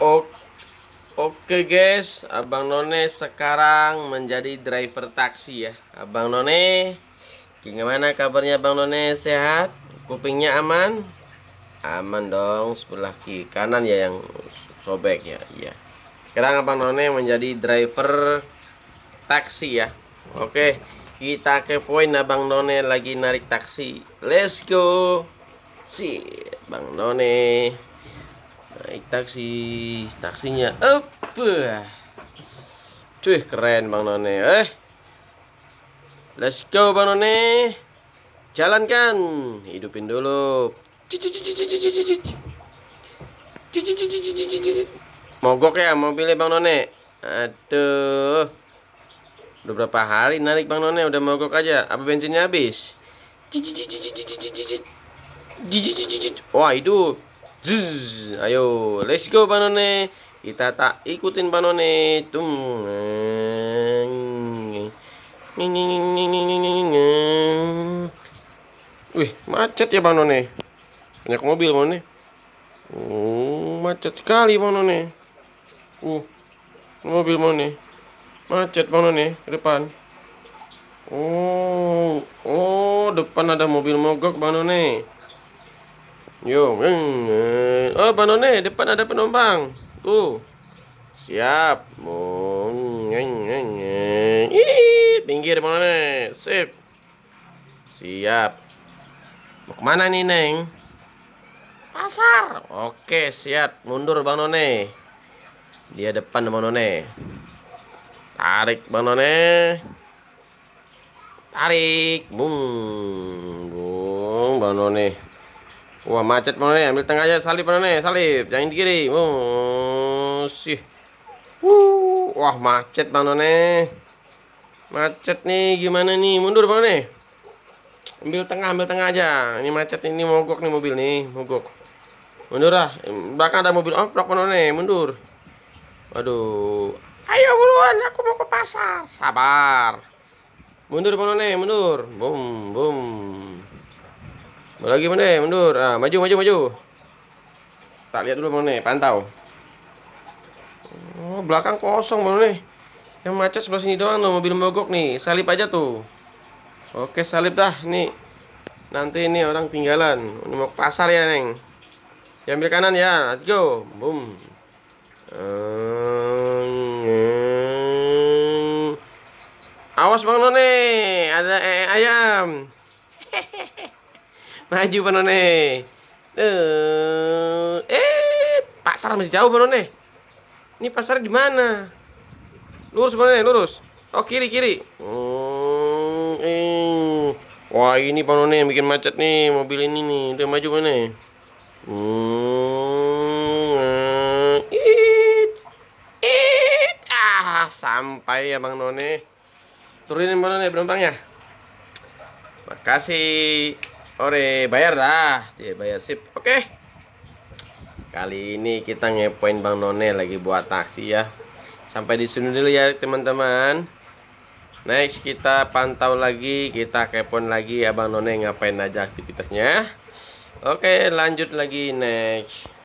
O- Oke guys, Abang None sekarang menjadi driver taksi ya. Abang None, gimana kabarnya Bang None? Sehat? Kupingnya aman? Aman dong, sebelah kiri kanan ya yang sobek ya. Iya. Sekarang Abang None menjadi driver taksi ya. Oke, kita kepoin Abang None lagi narik taksi. Let's go. Si Bang None naik taksi, taksinya up. Cuy, keren Bang None. Let's go Bang None. Jalankan. Hidupin dulu. Mogok ya mobilnya Bang None. Aduh. Udah berapa hari narik Bang None, udah mogok aja. Apa bensinnya habis? Wah, itu. Ayo, let's go Bang None. Kita tak ikutin Bang None. Wih, macet ya Bang None. Banyak mobil Bang None. Macet sekali Bang None. Mobil Bang None. Macet Bang None ke depan. Depan ada mobil mogok Bang None. Yo, oh Bang None, depan ada penumpang. Tuh, siap. Pinggir Bang None, sip. Siap. Mau kemana nih Neng? Pasar. Oke, siap. Mundur Bang None. Dia depan Bang None. Tarik Bang None. Tarik. Bung, Bang None. Wah, macet Bang None. Ambil tengah aja, salip Bang None. Salip. Jangan di kiri. Sih. Wah, macet Bang None. Macet nih, gimana nih? Mundur Bang None. Ambil tengah aja. Ini macet ini mogok nih mobil nih, mogok. Mundur lah. Belakang ada mobil oprok Bang None. Mundur. Waduh. Ayo buruan, aku mau ke pasar. Sabar. Mundur Bang None, mundur. Bum, bum. Lagi Bang None, mundur. Ah, maju, maju, maju. Tak lihat dulu Bang None, pantau. Oh, belakang kosong Bang None. Yang macet sebelah sini doang loh, mobil mogok nih. Salip aja tuh. Oke, salip dah. Nih. Nanti ini orang tinggalan. Ini mau ke pasar ya, Neng. Ambil kanan ya. Let's go. Boom. Awas Bang None, ada ayam. Maju Bang None. Pasar masih jauh Bang None. Ini pasar di mana? Lurus Bang None, lurus. Oh, kiri kiri. Wah, ini Bang None yang bikin macet nih, mobil ini nih. Udah maju Bang None. Sampai ya Bang None. Turunin Bang None penumpangnya. Makasih. Ore, bayar dah. Dia bayar sip. Oke. Kali ini kita ngepoin Bang None lagi buat taksi ya. Sampai di sini dulu ya teman-teman. Next kita pantau lagi, kita kepoin lagi Abang None ngapain aja aktivitasnya. Oke, lanjut lagi next.